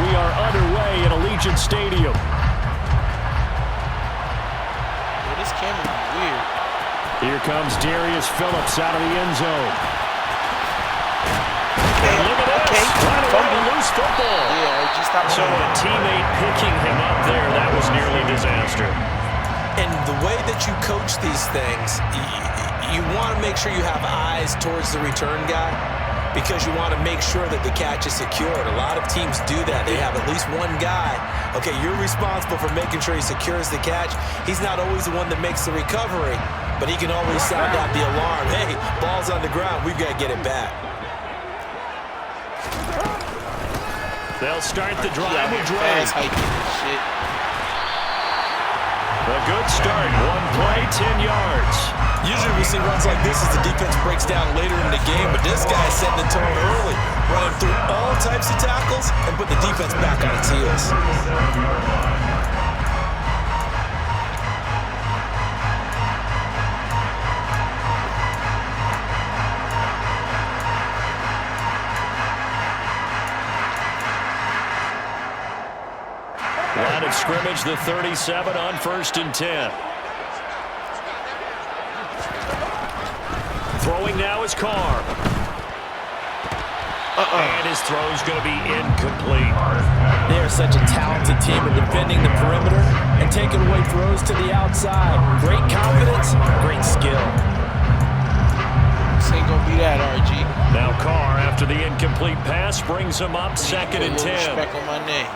we are underway at Allegiant Stadium. Well, this camera is weird. Here comes Darius Phillips out of the end zone. And look at this. Right away, a loose football. Yeah, just stop. So a teammate picking him up there, that was nearly disaster. And the way that you coach these things, you want to make sure you have eyes towards the return guy because you want to make sure that the catch is secured. A lot of teams do that. They have at least one guy. Okay, you're responsible for making sure he secures the catch. He's not always the one that makes the recovery, but he can always sound out the alarm. Hey, ball's on the ground. We've got to get it back. They'll start the drive with Dre. Shit. A good start. One play, 10 yards. Usually we see runs like this as the defense breaks down later in the game, but this guy's setting the tone early, running through all types of tackles and put the defense back on its heels. Line of scrimmage, the 37 on 1st and 10. Throwing now is Carr. And his throw's going to be incomplete. They are such a talented team at defending the perimeter and taking away throws to the outside. Great confidence, great skill. This ain't going to be that, RG. Now Carr, after the incomplete pass, brings him up 2nd and 10. Respect on my name.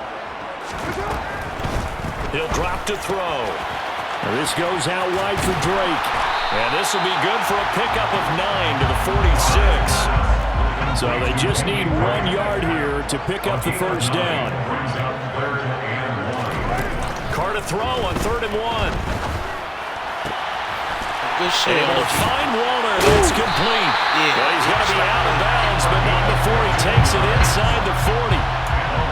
He'll drop to throw. This goes out wide for Drake. And this will be good for a pickup of 9 to the 46. So they just need 1 yard here to pick up the first down. Carr to throw on 3rd and 1. Good shit. Able to find Walner. That's complete. Yeah. Well, he's going to be out of bounds, but not before he takes it inside the 40.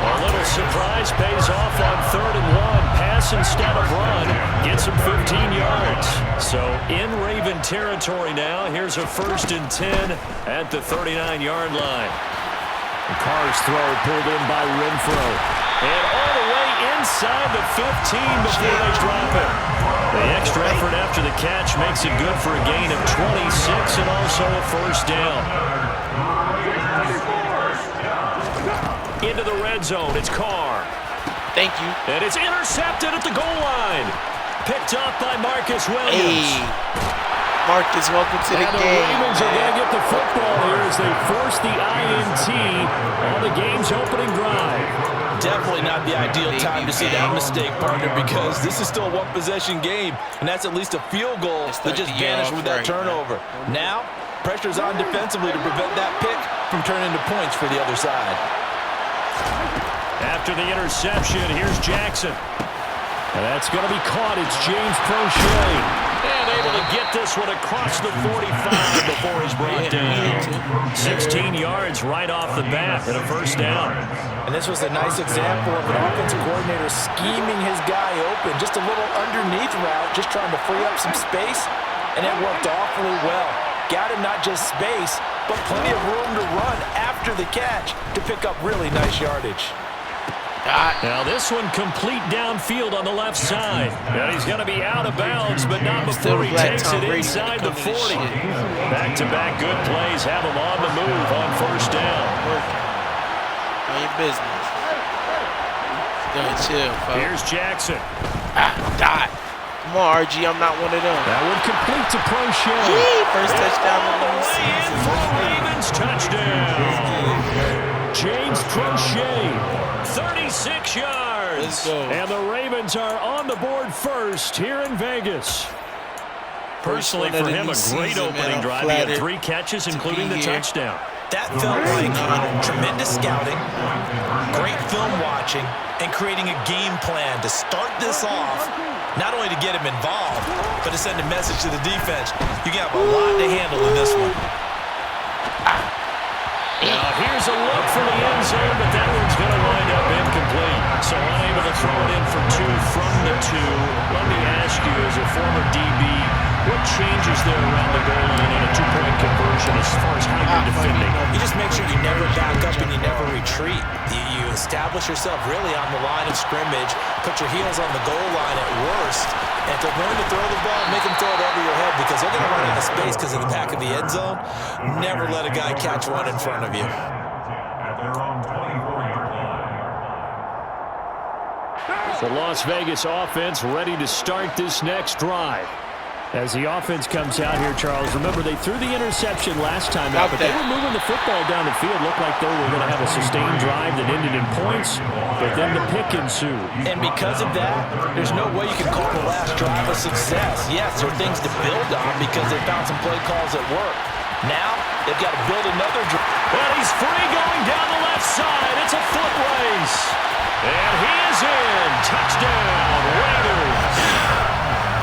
A little surprise pays off on 3rd and 1. Pass instead of run. Gets him 15 yards. So in Raven territory now. Here's a 1st and 10 at the 39-yard line. The Carr's throw pulled in by Renfro. And all the way inside the 15 before they drop it. The extra effort after the catch makes it good for a gain of 26 and also a first down. Into the red zone, it's Carr. Thank you. And it's intercepted at the goal line. Picked up by Marcus Williams. Hey, Marcus, welcome to the game. And the Ravens are going to get the football here as they force the INT on the game's opening drive. Definitely not the ideal time to see that mistake, partner, because this is still a one-possession game, and that's at least a field goal that just vanished with that turnover. Now, pressure's on defensively to prevent that pick from turning into points for the other side. After the interception, here's Jackson. And that's going to be caught. It's James Prochet. And able to get this one across the 45 before he's brought down. 16 yards right off the bat and a first down. And this was a nice example of an offensive coordinator scheming his guy open. Just a little underneath route, just trying to free up some space. And it worked awfully well. Got him not just space, but plenty of room to run after the catch to pick up really nice yardage. Now this one complete downfield on the left side. And he's going to be out of bounds, but not before he takes it inside the 40. Back-to-back good plays have him on the move on first down. On your business. Don't chill, folks. Here's Jackson. Dot. Come on, RG, I'm not one of them. That one complete to Prochet. First touchdown of the season. For Ravens touchdown. James Prochet. 36 yards. Let's go. And the Ravens are on the board first here in Vegas. Personally, for him, a great opening drive. He had 3 catches, including the touchdown. That felt like tremendous scouting, great film watching, and creating a game plan to start this off, not only to get him involved, but to send a message to the defense. You got a lot to handle in this one. Now here's a look for the end zone, but that one's going to wind up incomplete. So unable to throw it in for 2 from the 2. Let me ask you, as a former DB, what changes there around the goal line on a 2-point conversion as far as how you're defending? You just make sure you never back up and you never retreat. You establish yourself really on the line of scrimmage, put your heels on the goal line at worst, and if they're going to throw the ball, make them throw it over your head because they're going to run out of space because of the back of the end zone. Never let a guy catch one in front of you. The Las Vegas offense ready to start this next drive. As the offense comes out here, Charles, remember they threw the interception last time out, but they were moving the football down the field. Looked like they were going to have a sustained drive that ended in points, but then the pick ensued. And because of that, there's no way you can call the last drive a success. Yes, there are things to build on because they found some play calls that work. Now, they've got to build another drive. And he's free going down the left side. It's a foot race. And he is in. Touchdown, Raiders.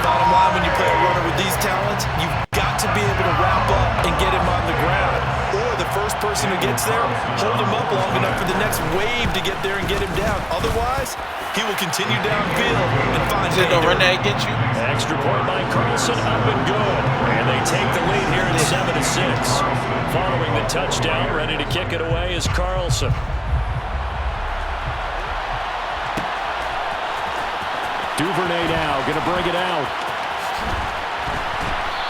Bottom line, when you play a runner with these talents, you've got to be able to wrap up and get him on the ground. Or the first person who gets there, hold him up long enough for the next wave to get there and get him down. Otherwise, he will continue downfield and find Is it gonna run that against you? Extra point by Carlson, up and good. And they take the lead here at 7-6. Following the touchdown, ready to kick it away is Carlson. Duvernay now going to bring it out.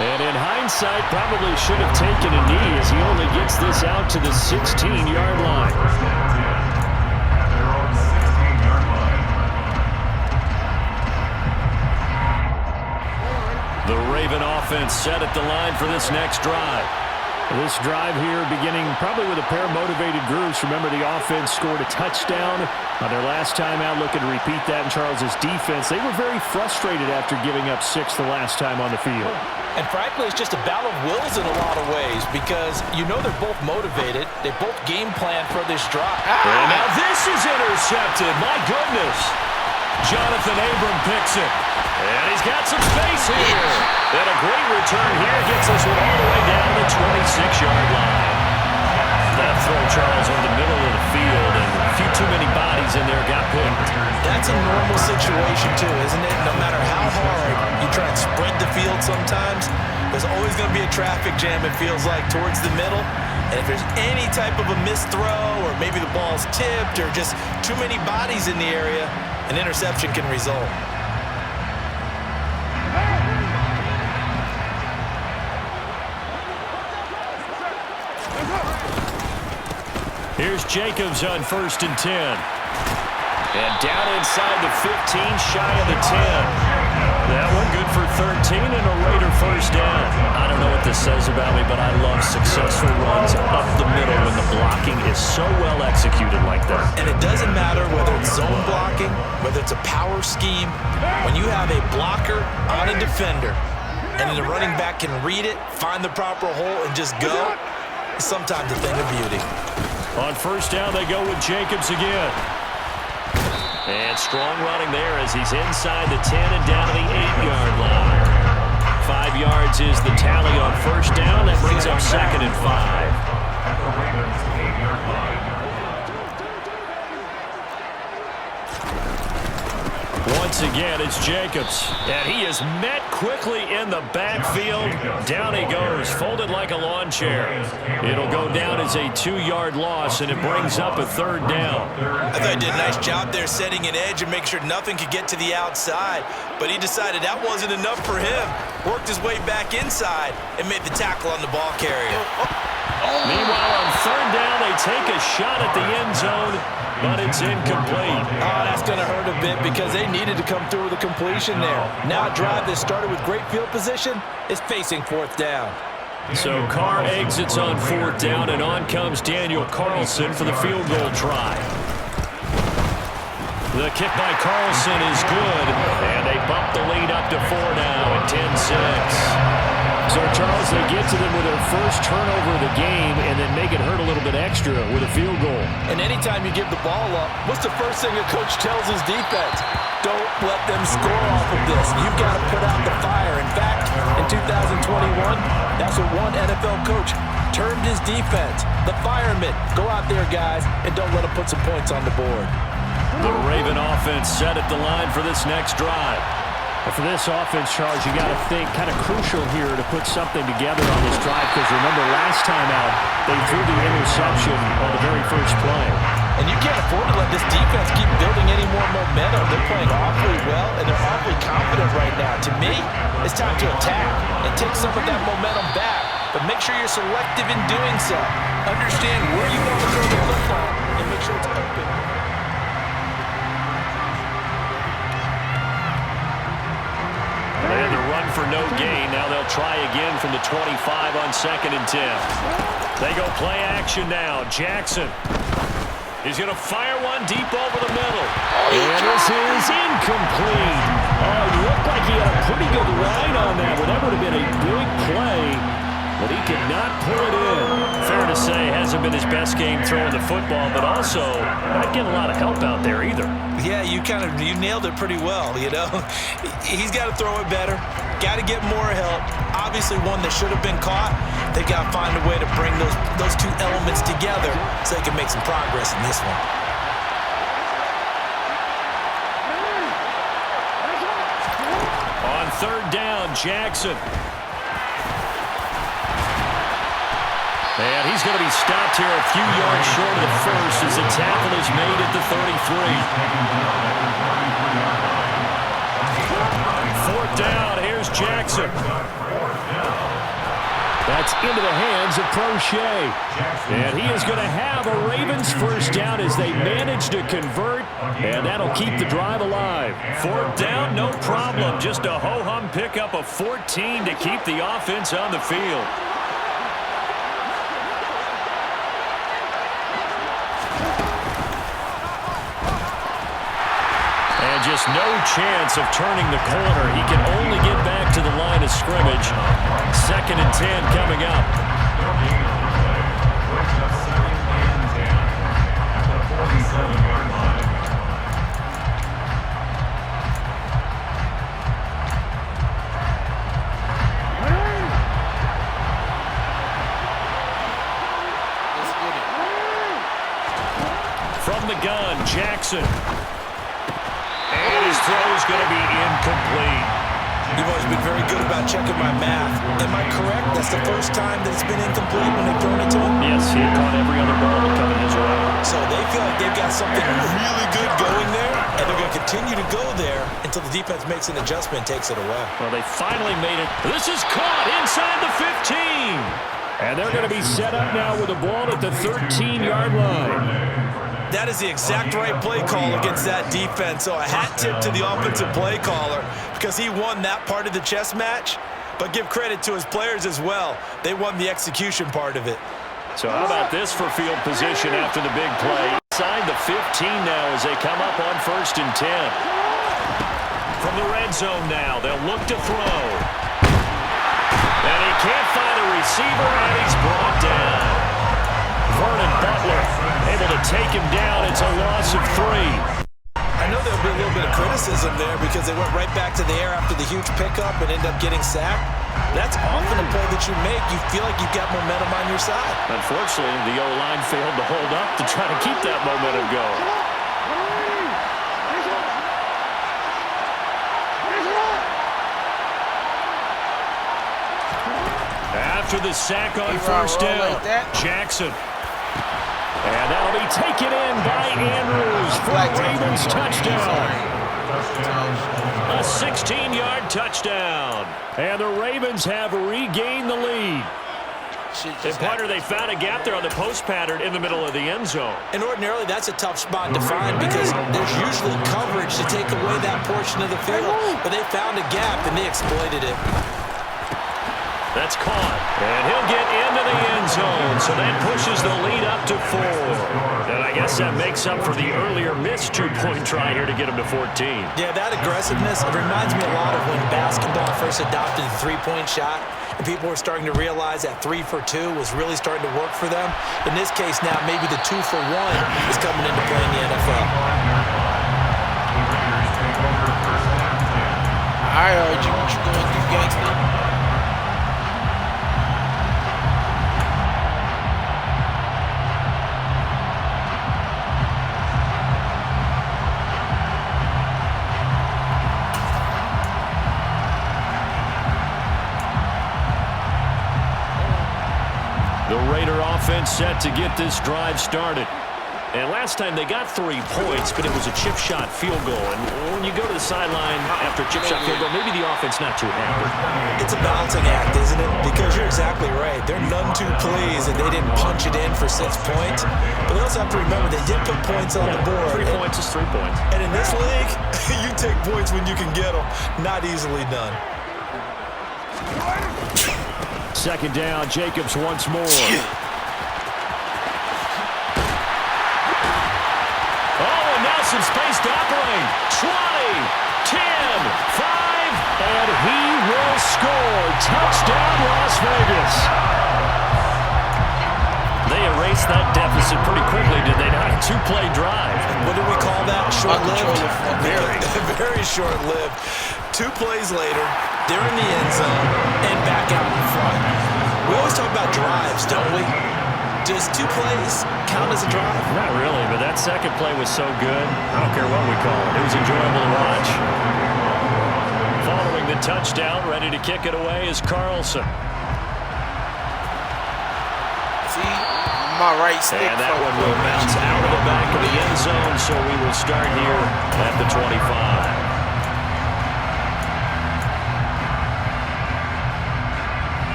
And in hindsight, probably should have taken a knee as he only gets this out to the 16-yard line. The Raven offense set at the line for this next drive. This drive here beginning probably with a pair of motivated groups. Remember, the offense scored a touchdown on their last time out. Looking to repeat that in Charles's defense. They were very frustrated after giving up 6 the last time on the field. And frankly, it's just a battle of wills in a lot of ways because you know they're both motivated. They both game plan for this drive. And now this is intercepted. My goodness. Jonathan Abram picks it. And he's got some space here. And a great return here gets us all the way down the 26-yard line. That throw, Charles, on the middle of the field, and a few too many bodies in there got picked. That's a normal situation, too, isn't it? No matter how hard you try and spread the field sometimes, there's always going to be a traffic jam, it feels like, towards the middle. And if there's any type of a missed throw or maybe the ball's tipped or just too many bodies in the area, an interception can result. Here's Jacobs on 1st and 10. And down inside the 15, shy of the 10. That one good for 13 and a Raider first down. I don't know what this says about me, but I love successful runs up the middle when the blocking is so well executed like that. And it doesn't matter whether it's zone blocking, whether it's a power scheme. When you have a blocker on a defender and the running back can read it, find the proper hole, and just go, it's sometimes a thing of beauty. On first down, they go with Jacobs again. And strong running there as he's inside the 10 and down to the 8-yard line. 5 yards is the tally on first down. That brings up 2nd and 5. Once again, it's Jacobs. And he is met quickly in the backfield. Down he goes, folded like a lawn chair. It'll go down as a 2-yard loss, and it brings up a 3rd down. I thought he did a nice job there setting an edge and make sure nothing could get to the outside. But he decided that wasn't enough for him. Worked his way back inside and made the tackle on the ball carrier. Meanwhile, on 3rd down, they take a shot at the end zone, but it's incomplete. Oh, that's going to hurt a bit because they needed to come through with a completion there. Now a drive that started with great field position is facing 4th down. So Carr exits on 4th down, and on comes Daniel Carlson for the field goal try. The kick by Carlson is good, and they bump the lead up to 4 now at 10-6. So, Charles, they get to them with their first turnover of the game and then make it hurt a little bit extra with a field goal. And anytime you give the ball up, what's the first thing a coach tells his defense? Don't let them score off of this. You've got to put out the fire. In fact, in 2021, that's what one NFL coach termed his defense. The firemen. Go out there, guys, and don't let them put some points on the board. The Raven offense set at the line for this next drive. But for this offense, Charles, you got to think kind of crucial here to put something together on this drive because remember last time out, they threw the interception on the very first play. And you can't afford to let this defense keep building any more momentum. They're playing awfully well, and they're awfully confident right now. To me, it's time to attack and take some of that momentum back. But make sure you're selective in doing so. Understand where you want to throw the football and make sure it's open. They had to run for no gain. Now they'll try again from the 25 on 2nd and 10. They go play action now. Jackson. He's going to fire one deep over the middle. And this is incomplete. Oh, it looked like he had a pretty good line on that. Well, that would have been a big play, but he could not pull it in. Fair to say, hasn't been his best game throwing the football, but also not getting a lot of help out there either. Yeah, you nailed it pretty well, you know. He's got to throw it better. Got to get more help. Obviously one that should have been caught. They got to find a way to bring those two elements together so they can make some progress in this one. On 3rd down, Jackson. And he's going to be stopped here a few yards short of the first as the tackle is made at the 33. 4th down, here's Jackson. That's into the hands of Prochet. And he is going to have a Ravens first down as they manage to convert, and that'll keep the drive alive. 4th down, no problem. Just a ho-hum pickup of 14 to keep the offense on the field. And just no chance of turning the corner. He can only get back to the line of scrimmage. 2nd and 10 coming up. From the gun, Jackson. And his throw is going to be incomplete. You've always been very good about checking my math. Am I correct? That's the first time that it's been incomplete when they've thrown it to him? Yes, he had caught every other ball coming his way. So they feel like they've got something really good going there, and they're going to continue to go there until the defense makes an adjustment and takes it away. Well, they finally made it. This is caught inside the 15. And they're going to be set up now with the ball at the 13-yard line. That is the exact right play call against that defense. So a hat tip to the offensive play caller because he won that part of the chess match. But give credit to his players as well. They won the execution part of it. So how about this for field position after the big play? Inside the 15 now as they come up on 1st and 10. From the red zone now, they'll look to throw. And he can't find a receiver, and he's brought down. Vernon Butler able to take him down. It's a loss of 3. I know there'll be a little bit of criticism there because they went right back to the air after the huge pickup and end up getting sacked. That's often a play that you make. You feel like you've got momentum on your side. Unfortunately, the O-line failed to hold up to try to keep that momentum going. After the sack on 1st down, Jackson. And that'll be taken in by Andrews for a Ravens touchdown. A 16-yard touchdown. And the Ravens have regained the lead. And Pointer, they found a gap there on the post pattern in the middle of the end zone. And ordinarily, that's a tough spot to find because there's usually coverage to take away that portion of the field. But they found a gap, and they exploited it. That's caught. And he'll get into the end zone. So that pushes the lead up to 4. And I guess that makes up for the earlier missed 2-point try here to get him to 14. Yeah, that aggressiveness, it reminds me a lot of when basketball first adopted the three-point shot. And people were starting to realize that 3 for 2 was really starting to work for them. In this case now, maybe the 2 for 1 is coming into play in the NFL. All right, RG, what you going to do, gangster? The Raider offense set to get this drive started. And last time they got 3 points, but it was a chip shot field goal. And when you go to the sideline after a chip shot field goal, maybe the offense not too happy. It's a balancing act, isn't it? Because you're exactly right. They're none too pleased that they didn't punch it in for 6 points. But they also have to remember they did put points on the board. 3 points is 3 points. And in this league, you take points when you can get them. Not easily done. Second down, Jacobs once more. Some space to operate. 20, 10, 5, and he will score. Touchdown, Las Vegas. They erased that deficit pretty quickly, did they not? A 2-play drive. What do we call that? Short-lived? Very. Very short-lived. 2 plays later, they're in the end zone and back out in front. We always talk about drives, don't we? Does 2 plays count as a drive? Not really, but that second play was so good. I don't care what we call it. It was enjoyable to watch. Following the touchdown, ready to kick it away is Carlson. See, my right stick. And that one will bounce out of the back of the end zone, so we will start here at the 25.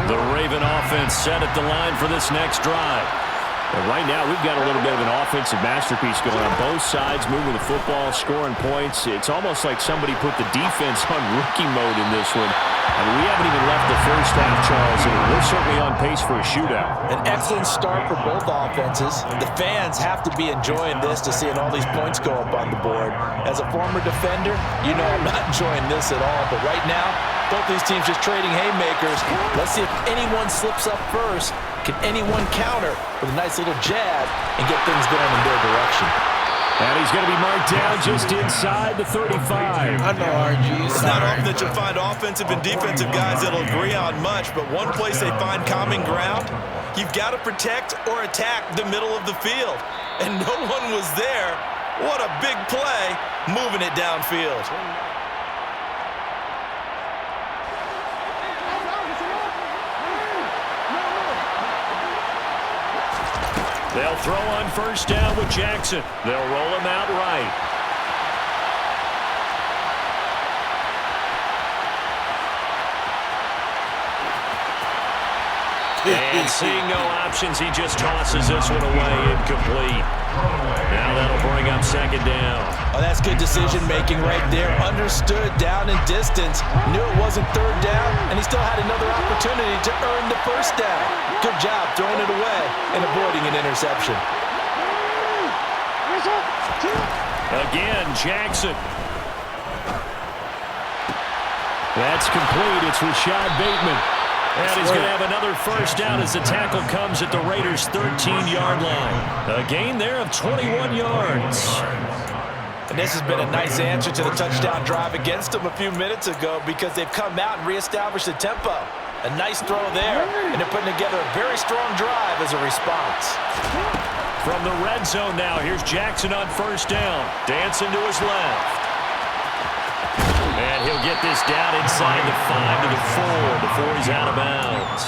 The Raven offense set at the line for this next drive. And right now, we've got a little bit of an offensive masterpiece going on both sides, moving the football, scoring points. It's almost like somebody put the defense on rookie mode in this one. I mean, we haven't even left the first half, Charles, and we're certainly on pace for a shootout. An excellent start for both offenses. The fans have to be enjoying this to seeing all these points go up on the board. As a former defender, you know I'm not enjoying this at all. But right now, both these teams just trading haymakers. Let's see if anyone slips up first. Can anyone counter with a nice little jab and get things going in their direction? And he's going to be marked down just inside the 35. I know, RG. It's not often that you'll find offensive and defensive guys that'll agree on much, but one place they find common ground, you've got to protect or attack the middle of the field. And no one was there. What a big play, moving it downfield. They'll throw on first down with Jackson. They'll roll him out right. And seeing no options, he just tosses this one away, incomplete. Now that'll bring up second down. Oh, that's good decision-making right there. Understood down and distance. Knew it wasn't third down, and he still had another opportunity to earn the first down. Good job throwing it away and avoiding an interception. Again, Jackson. That's complete. It's Rashad Bateman. And he's going to have another first down as the tackle comes at the Raiders' 13-yard line. A gain there of 21 yards. And this has been a nice answer to the touchdown drive against them a few minutes ago because they've come out and reestablished the tempo. A nice throw there, and they're putting together a very strong drive as a response. From the red zone now, here's Jackson on first down. Dancing to his left. And he'll get this down inside the 5 to the 4 before he's out of bounds.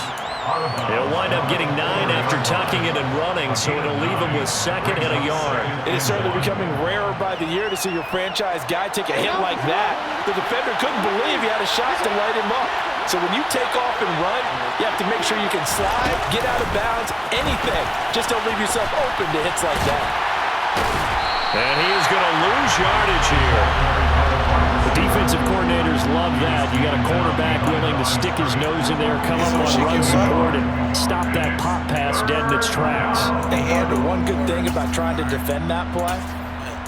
He'll wind up getting 9 after tucking it and running, so it'll leave him with second and a yard. It is certainly becoming rarer by the year to see your franchise guy take a hit like that. The defender couldn't believe he had a shot to light him up. So when you take off and run, you have to make sure you can slide, get out of bounds, anything. Just don't leave yourself open to hits like that. And he is going to lose yardage here. The defensive coordinators love that. You got a quarterback willing to stick his nose in there, come up on run support, and stop that pop pass dead in its tracks. And one good thing about trying to defend that play,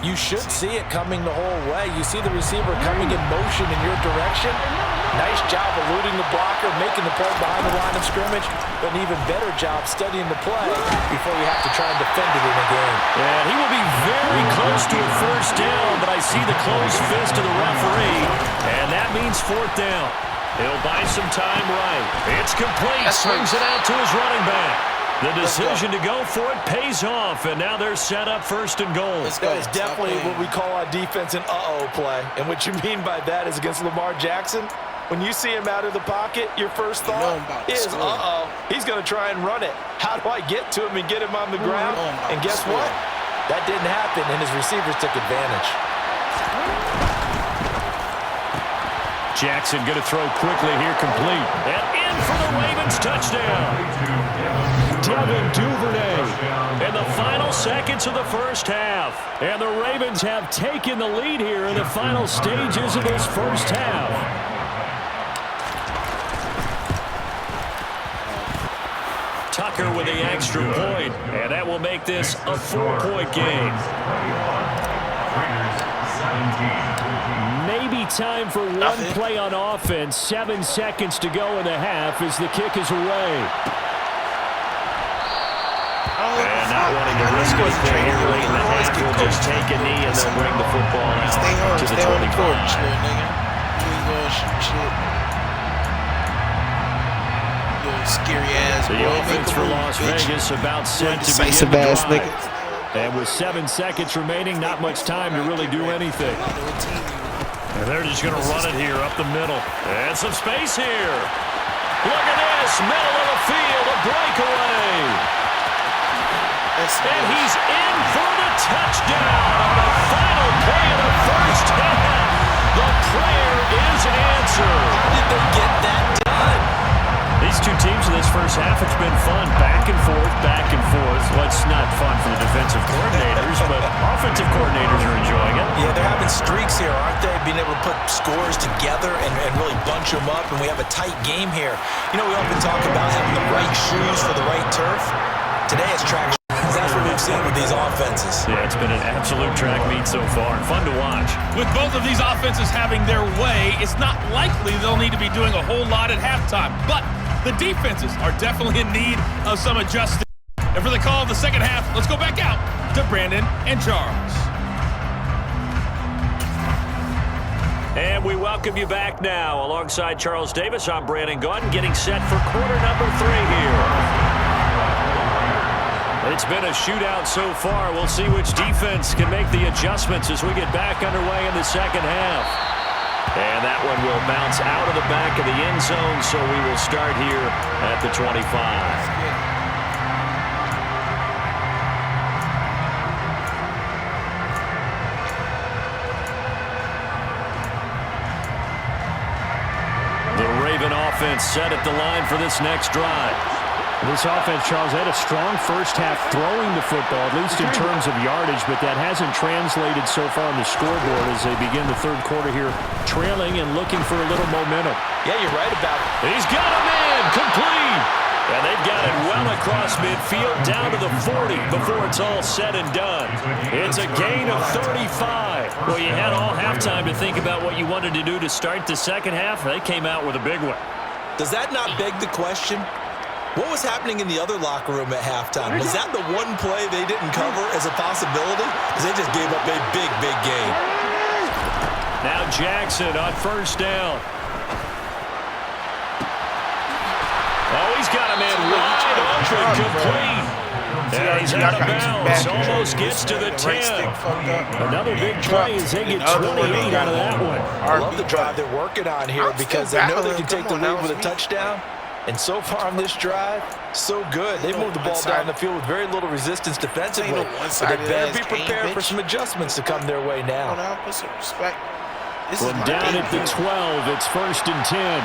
you should see it coming the whole way. You see the receiver coming in motion in your direction. Nice job eluding the blocker, making the play behind the line of scrimmage, but an even better job studying the play before you have to try and defend it in a game. And he will be very close to a first down, but I see the closed fist of the referee, and that means fourth down. He'll buy some time right. It's complete. Swings it out to his running back. The decision to go for it pays off, and now they're set up 1st and goal. That is definitely what we call on defense an uh-oh play. And what you mean by that is against Lamar Jackson, when you see him out of the pocket, your first thought is, uh-oh, he's going to try and run it. How do I get to him and get him on the ground? And guess what? That didn't happen, and his receivers took advantage. Jackson going to throw quickly here, complete. And in for the Ravens touchdown. Devin Duvernay in the final seconds of the first half. And the Ravens have taken the lead here in the final stages of this first half. Tucker with the extra point, and that will make this a 4-point game. Maybe time for one play on offense. 7 seconds to go in the half as the kick is away. And not wanting to risk anything here late in the half, will just take a knee and they'll bring the football out to the 25. Scary ass. The offense for Las Vegas about set to begin the drive. And with 7 seconds remaining, not much time to really do anything. And they're just going to run it here up the middle. And some space here. Look at this, middle of the field, a breakaway. And he's in for the touchdown on the final play of the first half. The prayer is answered. How did they get that done? These two teams in this first half, it's been fun. Back and forth, back and forth. Well, it's not fun for the defensive coordinators, but offensive coordinators are enjoying it. Yeah, they're having streaks here, aren't they? Being able to put scores together and really bunch them up, and we have a tight game here. You know, we often talk about having the right shoes for the right turf. Today it's track shoes. That's what we've seen with these offenses. Yeah, it's been an absolute track meet so far. Fun to watch. With both of these offenses having their way, it's not likely they'll need to be doing a whole lot at halftime. But the defenses are definitely in need of some adjusting. And for the call of the second half, let's go back out to Brandon and Charles. And we welcome you back now. Alongside Charles Davis, I'm Brandon Gunn, getting set for quarter number 3 here. It's been a shootout so far. We'll see which defense can make the adjustments as we get back underway in the second half. And that one will bounce out of the back of the end zone, so we will start here at the 25. The Raven offense set at the line for this next drive. This offense, Charles, had a strong first half throwing the football, at least in terms of yardage, but that hasn't translated so far on the scoreboard as they begin the third quarter here, trailing and looking for a little momentum. Yeah, you're right about it. He's got him in, complete. And they've got it well across midfield down to the 40 before it's all said and done. It's a gain of 35. Well, you had all halftime to think about what you wanted to do to start the second half. They came out with a big one. Does that not beg the question? What was happening in the other locker room at halftime? Was that the one play they didn't cover as a possibility? Because they just gave up a big, big game. Now Jackson on first down. Oh, he's got him in wide open, complete. And he's out of bounds. Almost gets to the 10. Another big play as they get 28 out of that one. I love the drive they're working on here because they know they can take the lead with a touchdown. And so far on this drive, so good. They moved the ball down the field with very little resistance defensively. But they better be prepared for some adjustments to come their way now. Put some respect. From down at the 12, it's 1st and 10.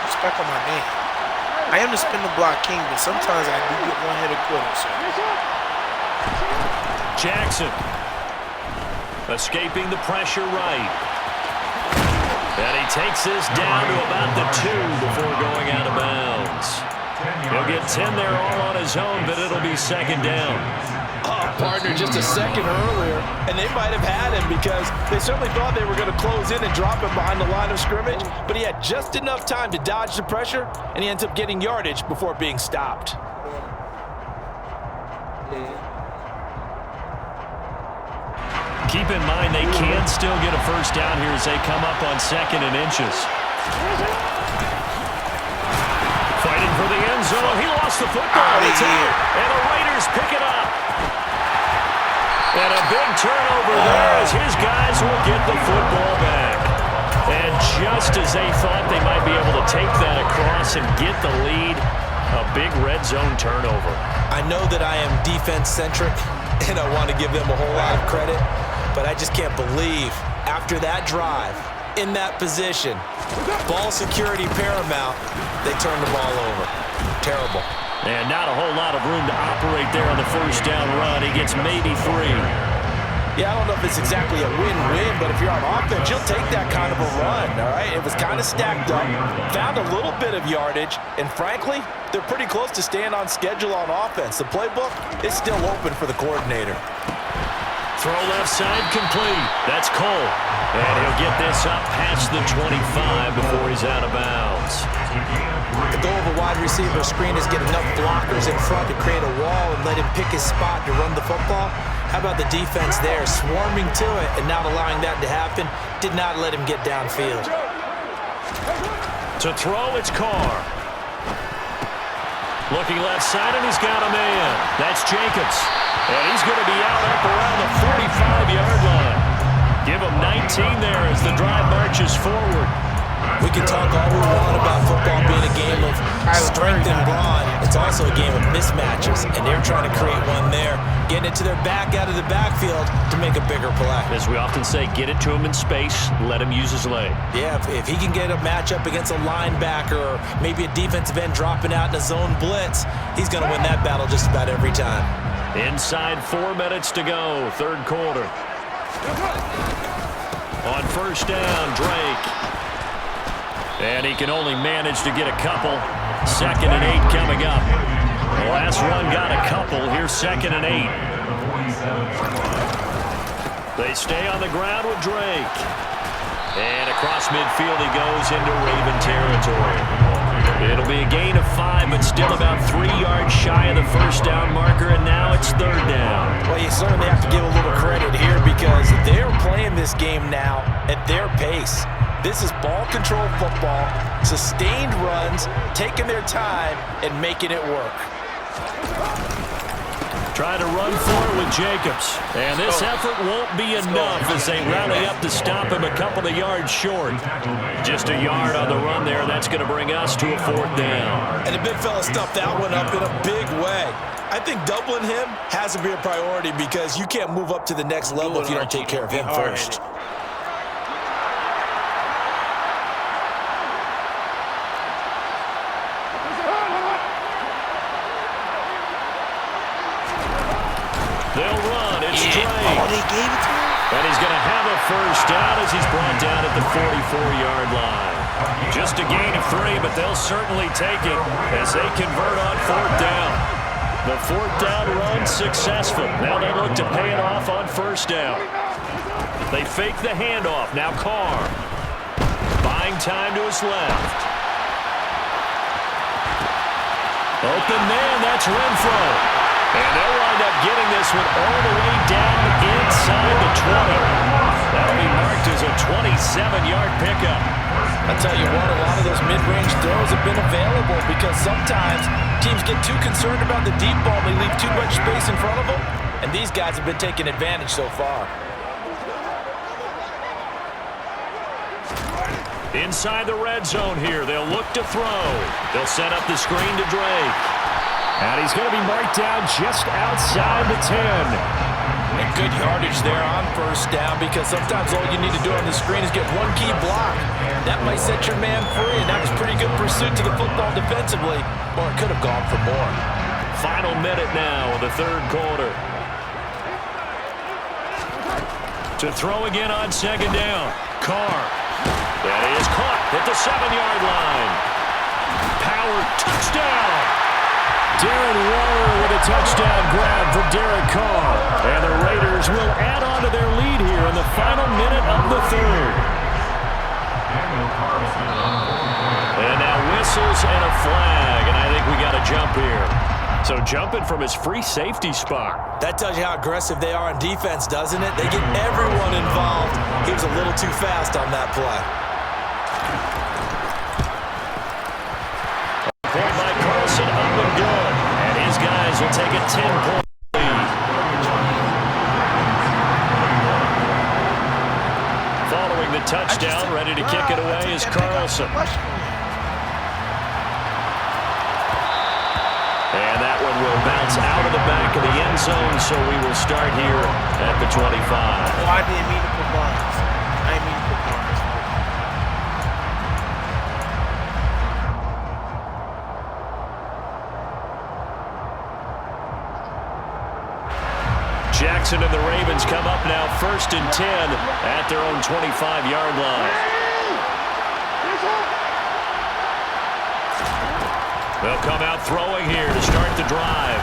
Respect on my name. I am the spin the block king, but sometimes I do get one-hitter quitter. So. Jackson escaping the pressure right. And he takes this down to about the 2 before going out of bounds. He'll get 10 there all on his own, but it'll be second down. Oh, partner, just a second earlier, and they might have had him because they certainly thought they were going to close in and drop him behind the line of scrimmage, but he had just enough time to dodge the pressure, and he ends up getting yardage before being stopped. Keep in mind they can still get a first down here as they come up on 2nd and inches. Fighting for the end zone. He lost the football. It's out. And the Raiders pick it up. And a big turnover there as his guys will get the football back. And just as they thought they might be able to take that across and get the lead, a big red zone turnover. I know that I am defense-centric, and I want to give them a whole lot of credit, but I just can't believe after that drive, in that position, ball security paramount, they turned the ball over. Terrible. And not a whole lot of room to operate there on the first down run. He gets maybe 3. Yeah, I don't know if it's exactly a win-win, but if you're on offense, you'll take that kind of a run, all right? It was kind of stacked up, found a little bit of yardage, and frankly, they're pretty close to staying on schedule on offense. The playbook is still open for the coordinator. Throw left side complete. That's Cole. And he'll get this up past the 25 before he's out of bounds. The goal of a wide receiver screen is get enough blockers in front to create a wall and let him pick his spot to run the football. How about the defense there, swarming to it and not allowing that to happen? Did not let him get downfield. To throw, it's Carr. Looking left side, and he's got a man. That's Jacobs. And he's going to be out up around the 45-yard line. Give him 19 there as the drive marches forward. We can talk all we want about football being a game of strength and brawn. It's also a game of mismatches, and they're trying to create one there, getting it to their back out of the backfield to make a bigger play. As we often say, get it to him in space, let him use his leg. Yeah, if he can get a matchup against a linebacker or maybe a defensive end dropping out in a zone blitz, he's going to win that battle just about every time. Inside 4 minutes to go, third quarter. On first down, Drake. And he can only manage to get a couple. 2nd and 8 coming up. The last run got a couple. Here's 2nd and 8. They stay on the ground with Drake. And across midfield he goes into Raven territory. It'll be a gain of 5, but still about 3 yards shy of the first down marker, and now it's third down. Well, you certainly have to give a little credit here because they're playing this game now at their pace. This is ball control football, sustained runs, taking their time, and making it work. Try to run for it with Jacobs. And this effort won't be enough as they rally up to stop him a couple of yards short. Just a yard on the run there. That's going to bring us to a 4th down. And the big fella stuffed that one up in a big way. I think doubling him has to be a priority because you can't move up to the next level if you don't take care of him first. They'll run. It's Drake. Oh, they gave it to him? And he's going to have a first down as he's brought down at the 44-yard line. Just a gain of 3, but they'll certainly take it as they convert on 4th down. The 4th down run successful. Now they look to pay it off on first down. They fake the handoff. Now Carr. Buying time to his left. Open man. That's Renfro. And they'll wind up getting this one all the way down inside the 20. That'll be marked as a 27-yard pickup. I tell you what, a lot of those mid-range throws have been available because sometimes teams get too concerned about the deep ball. They leave too much space in front of them, and these guys have been taking advantage so far. Inside the red zone here, they'll look to throw. They'll set up the screen to Drake. And he's going to be marked down just outside the 10. And good yardage there on first down because sometimes all you need to do on the screen is get one key block. That might set your man free, and that was pretty good pursuit to the football defensively, or it could have gone for more. Final minute now of the third quarter. To throw again on 2nd down. Carr. That is caught at the 7-yard line. Power touchdown. Darren Waller with a touchdown grab for Derek Carr. And the Raiders will add on to their lead here in the final minute of the third. And now whistles and a flag, and I think we got a jump here. So jumping from his free safety spot. That tells you how aggressive they are on defense, doesn't it? They get everyone involved. He was a little too fast on that play. Pulled by Carlson Ravens will take a 10-point lead. Following the touchdown, ready to kick it away is Carlson. And that one will bounce out of the back of the end zone, so we will start here at the 25. Oh, I didn't mean to put Barnes. I didn't mean to put Barnes. Jackson and the Ravens come up now 1st and 10 at their own 25-yard line. They'll come out throwing here to start the drive.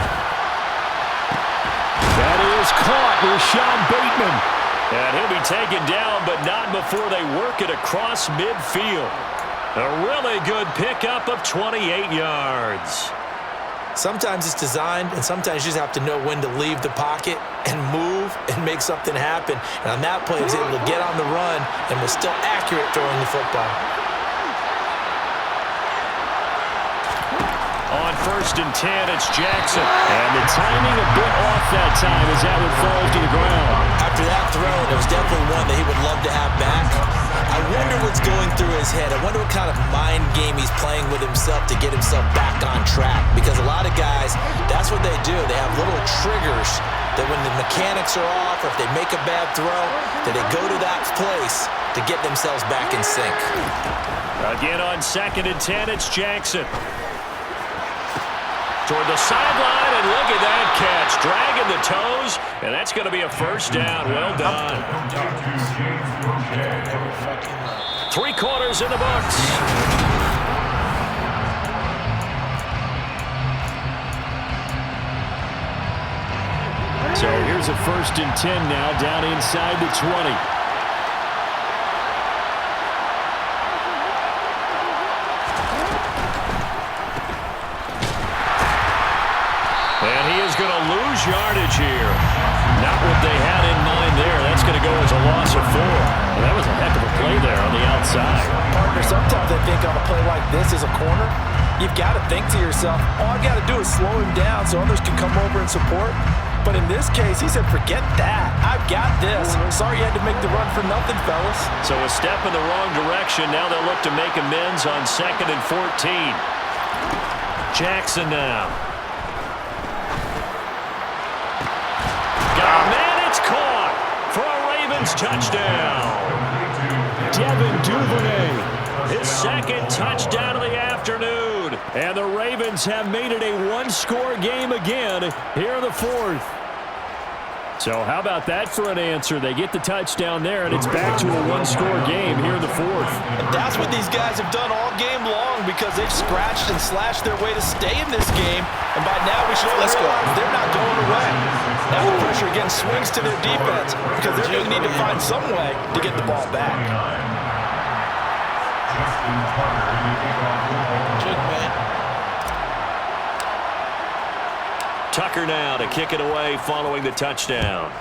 That is caught with Sean Bateman. And he'll be taken down, but not before they work it across midfield. A really good pickup of 28 yards. Sometimes it's designed, and sometimes you just have to know when to leave the pocket and move and make something happen. And on that play, he was able to get on the run and was still accurate throwing the football. On 1st and 10, it's Jackson. And the timing a bit off that time as that one falls to the ground. After that throw, it was definitely one that he would love to have back. I wonder what's going through his head. I wonder what kind of mind game he's playing with himself to get himself back on track. Because a lot of guys, that's what they do. They have little triggers that when the mechanics are off or if they make a bad throw, that they go to that place to get themselves back in sync. Again on 2nd and 10, it's Jackson. Toward the sideline, and look at that catch. Dragging the toes, and that's going to be a 1st down. Well done. 3 quarters in the books. So here's a 1st and 10 now, down inside the 20. And he is going to lose yardage here. Not what they had in mind there. That's going to go as a loss of 4. Well, that was a heck of a play there on the outside. Partner, sometimes I think on a play like this as a corner, you've got to think to yourself, all I've got to do is slow him down so others can come over and support. But in this case, he said, forget that. I've got this. Sorry you had to make the run for nothing, fellas. So a step in the wrong direction. Now they'll look to make amends on 2nd and 14. Jackson now. Man, it's caught for a Ravens touchdown. Devin Duvernay. His 2nd touchdown of the afternoon. And the Ravens have made it a 1-score game again here in the 4th. So how about that for an answer? They get the touchdown there, and it's back to a 1-score game here in the 4th. And that's what these guys have done all game long because they've scratched and slashed their way to stay in this game. And by now we should realize they're not going away. Now the pressure again swings to their defense because they're going to need to find some way to get the ball back. Tucker now to kick it away following the touchdown.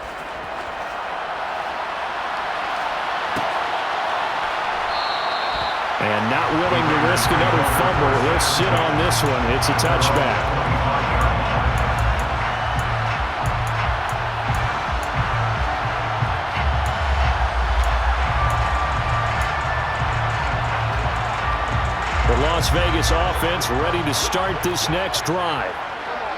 And not willing to risk another fumble. He'll sit on this one. It's a touchback. The Las Vegas offense ready to start this next drive.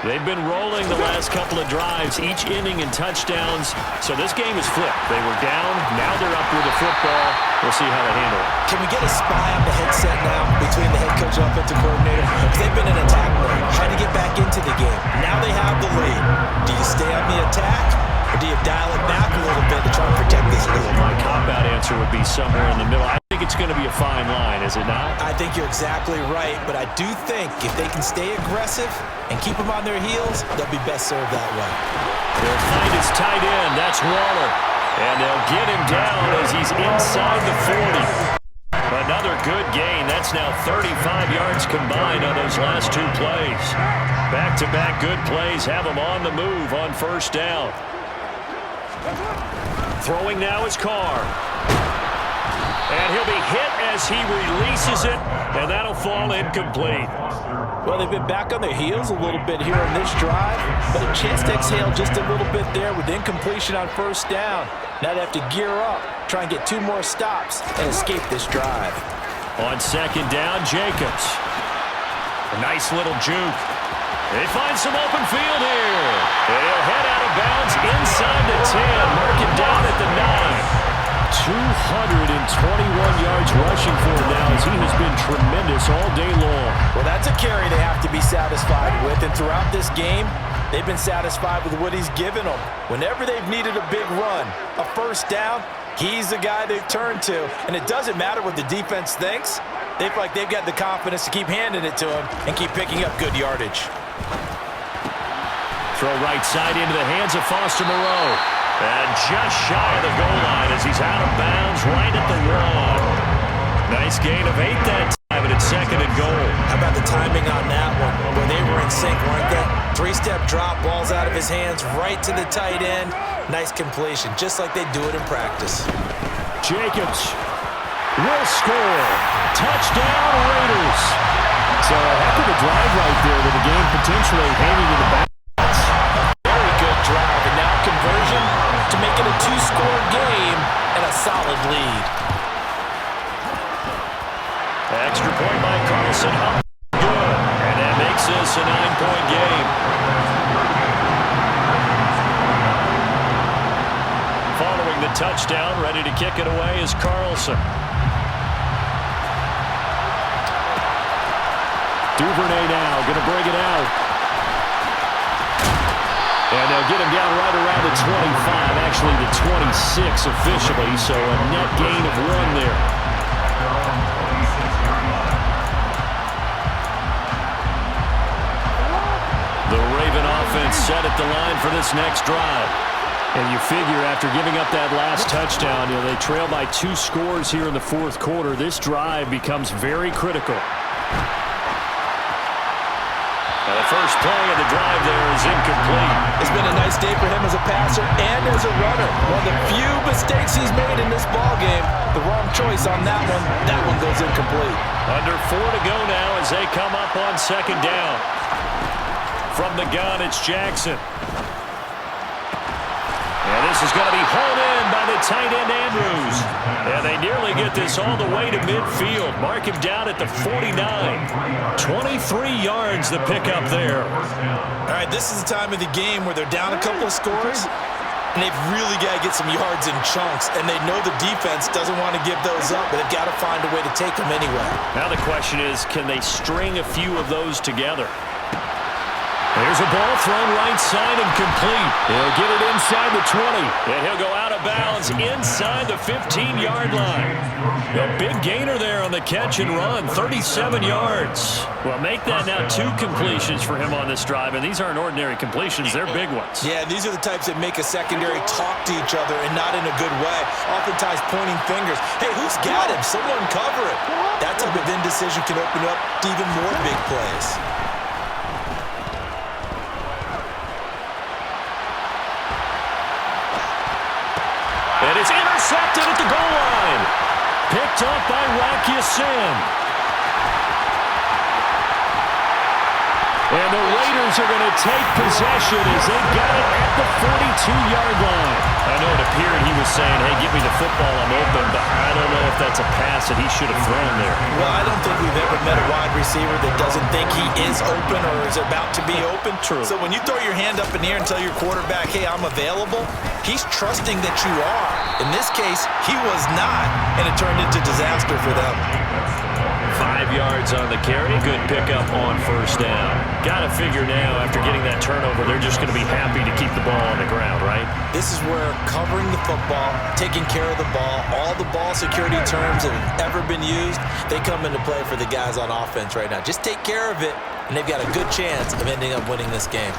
They've been rolling the last couple of drives, each inning in touchdowns. So this game is flipped. They were down, now they're up with the football. We'll see how they handle it. Can we get a spy on the headset now between the head coach and offensive coordinator? Because they've been in attack mode, trying to get back into the game. Now they have the lead. Do you stay on the attack, or do you dial it back a little bit to try and protect this lead? My cop-out answer would be somewhere in the middle. I think it's going to be a fine line, is it not? I think you're exactly right, but I do think if they can stay aggressive and keep them on their heels, they'll be best served that way. They'll find his tight end. That's Waller. And they'll get him down as he's inside the 40. Another good gain. That's now 35 yards combined on those last 2 plays. Back-to-back good plays have him on the move on 1st down. Throwing now is Carr. And he'll be hit as he releases it, and that'll fall incomplete. Well, they've been back on their heels a little bit here on this drive, but a chance to exhale just a little bit there with incompletion on first down. Now they have to gear up, try and get 2 more stops, and escape this drive. On second down, Jacobs. A nice little juke. They find some open field here. And he'll head out of bounds inside the 10. Mark it down at the 9. 221 yards rushing for him now as he has been tremendous all day long. Well, that's a carry they have to be satisfied with, and throughout this game, they've been satisfied with what he's given them. Whenever they've needed a big run, a first down, he's the guy they've turned to. And it doesn't matter what the defense thinks. They feel like they've got the confidence to keep handing it to him and keep picking up good yardage. Throw right side into the hands of Foster Moreau. And just shy of the goal line as he's out of bounds right at the 1. Nice gain of 8 that time, and it's second and goal. How about the timing on that one? Where they were in sync, weren't they? 3-step drop, ball's out of his hands, right to the tight end. Nice completion, just like they do it in practice. Jacobs will score. Touchdown, Raiders. So a heck of a drive right there with the game potentially hanging in the back. Very good drive, and now conversion to make it a 2-score game and a solid lead. Extra point by Carlson. Up good. And that makes this a 9-point game. Following the touchdown, ready to kick it away is Carlson. Duvernay now going to bring it out. And they'll get him down right around the 25, actually the 26 officially, so a net gain of 1 there. The Raven offense set at the line for this next drive. And you figure after giving up that last touchdown, they trail by 2 scores here in the 4th quarter. This drive becomes very critical. Now the first play of the drive there is incomplete. It's been a nice day for him as a passer and as a runner. One of the few mistakes he's made in this ballgame. The wrong choice on that one. That one goes incomplete. Under 4 to go now as they come up on second down. From the gun, it's Jackson. And this is going to be hauled in by the tight end Andrews. And they nearly get this all the way to midfield. Mark him down at the 49. 23 yards the pickup there. All right, this is the time of the game where they're down a couple of scores, and they've really got to get some yards in chunks, and they know the defense doesn't want to give those up, but they've got to find a way to take them anyway. Now the question is, can they string a few of those together? There's a ball thrown right side and complete. He'll get it inside the 20. And he'll go out of bounds inside the 15-yard line. A big gainer there on the catch and run, 37 yards. Well, make that now 2 completions for him on this drive, and these aren't ordinary completions. They're big ones. Yeah, these are the types that make a secondary talk to each other and not in a good way. Oftentimes pointing fingers. Hey, who's got him? Someone cover it. That type of indecision can open up to even more big plays. And it's intercepted at the goal line. Picked up by Rakiasin. And the Raiders are going to take possession as they got it at the 42-yard line. I know it appeared he was saying, hey, give me the football, I'm open, but I don't know if that's a pass that he should have thrown there. Well, I don't think we've ever met a wide receiver that doesn't think he is open or is about to be open. True. So when you throw your hand up in the air and tell your quarterback, hey, I'm available, he's trusting that you are. In this case, he was not, and it turned into disaster for them. 5 yards on the carry. Good pickup on first down. Got to figure now, after getting that turnover, they're just going to be happy to keep the ball on the ground, right? This is where covering the football, taking care of the ball, all the ball security terms that have ever been used, they come into play for the guys on offense right now. Just take care of it, and they've got a good chance of ending up winning this game.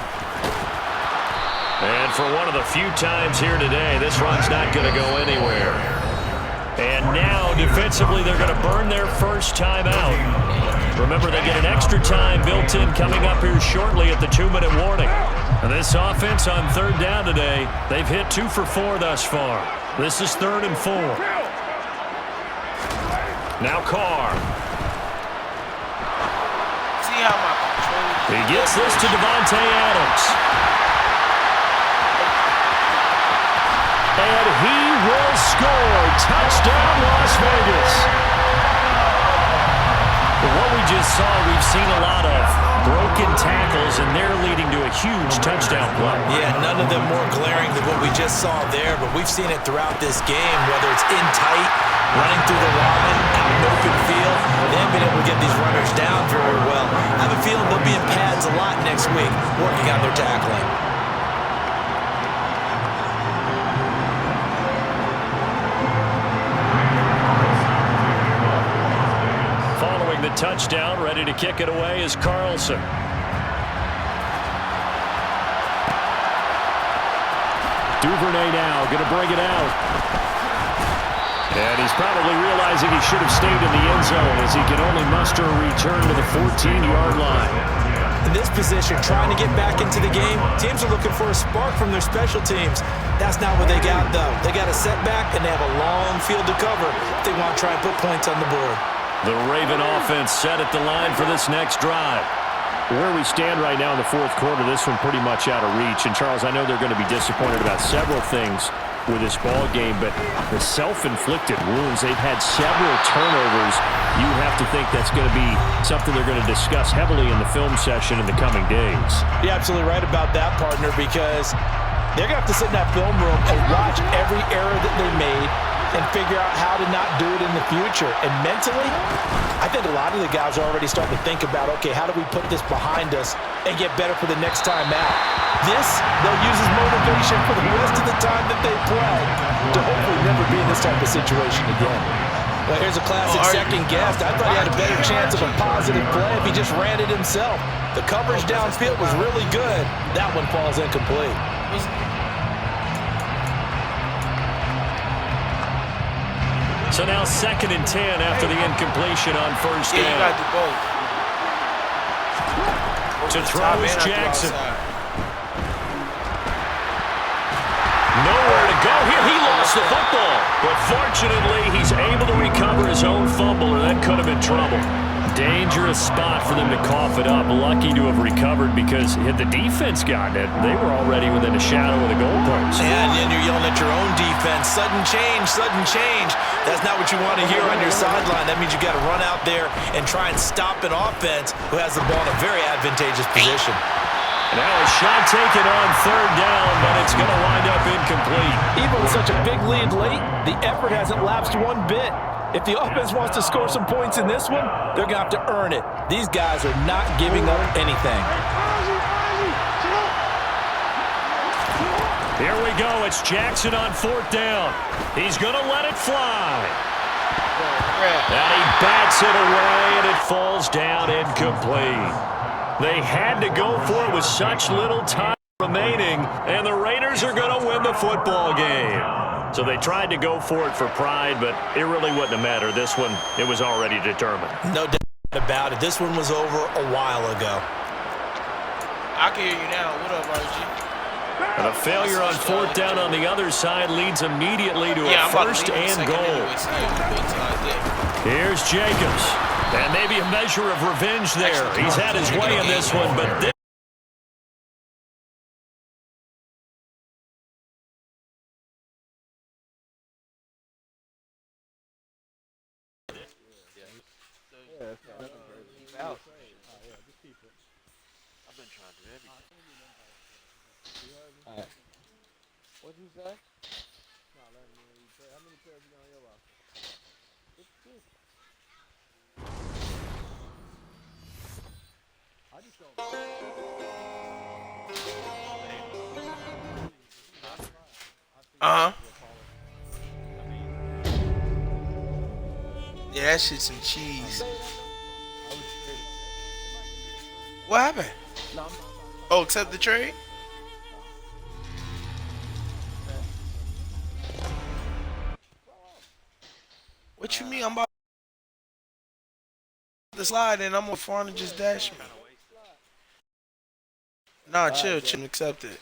And for one of the few times here today, this run's not going to go anywhere. And now, defensively, they're going to burn their first time out. Remember, they get an extra time built in coming up here shortly at the 2-minute warning. And this offense on third down today, they've hit 2 for 4 thus far. This is 3rd and 4. Now Carr. See how my He gets this to Devontae Adams. And he will score. Touchdown, Las Vegas. What we just saw, we've seen a lot of broken tackles, and they're leading to a huge touchdown play. Yeah, none of them more glaring than what we just saw there, but we've seen it throughout this game, whether it's in tight, running through the line, out in open field. They haven't been able to get these runners down very well. I have a feeling they'll be in pads a lot next week, working on their tackling. The touchdown, ready to kick it away is Carlson. Duvernay now going to bring it out. And he's probably realizing he should have stayed in the end zone as he can only muster a return to the 14-yard line. In this position, trying to get back into the game, teams are looking for a spark from their special teams. That's not what they got, though. They got a setback, and they have a long field to cover if they want to try and put points on the board. The Raven offense set at the line for this next drive. Where we stand right now in the fourth quarter, this one pretty much out of reach. And, Charles, I know they're going to be disappointed about several things with this ball game, but the self-inflicted wounds, they've had several turnovers. You have to think that's going to be something they're going to discuss heavily in the film session in the coming days. You're absolutely right about that, partner, because they're going to have to sit in that film room and watch every error that they made and figure out how to not do it in the future. And mentally, I think a lot of the guys are already starting to think about, okay, how do we put this behind us and get better for the next time out? This, they'll use as motivation for the rest of the time that they play to hopefully never be in this type of situation again. Well, here's a classic second guess. I thought he had a better chance of a positive play if he just ran it himself. The coverage downfield was really good. That one falls incomplete. So now 2nd and 10 after the incompletion on first down. Yeah, you got to do both. To throw is Jackson. Nowhere to go here. He lost the football. But fortunately, he's able to recover his own fumble, or that could have been trouble. Dangerous spot for them to cough it up. Lucky to have recovered because had the defense gotten it, they were already within a shadow of the goalpost. And then you're yelling at your own defense. Sudden change, sudden change. That's not what you want to hear on your sideline. That means you got to run out there and try and stop an offense who has the ball in a very advantageous position. Now a shot taken on 3rd down, but it's going to wind up incomplete. Even with such a big lead late, the effort hasn't lapsed one bit. If the offense wants to score some points in this one, they're going to have to earn it. These guys are not giving up anything. Here we go. It's Jackson on 4th down. He's going to let it fly. And he bats it away, and it falls down incomplete. They had to go for it with such little time remaining, and the Raiders are going to win the football game. So they tried to go for it for pride, but it really wouldn't have mattered. This one, it was already determined. No doubt about it. This one was over a while ago. I can hear you now. What up, RG? And a failure on 4th down on the other side leads immediately to a 1st and goal. Here's Jacobs. And maybe a measure of revenge there. He's had his way in this one, but this What'd you say? Yeah, that shit's some cheese. What happened? Oh, accept the trade? What you mean? I'm about to slide and I'm on 400 just dash me. Nah, chill, accept it.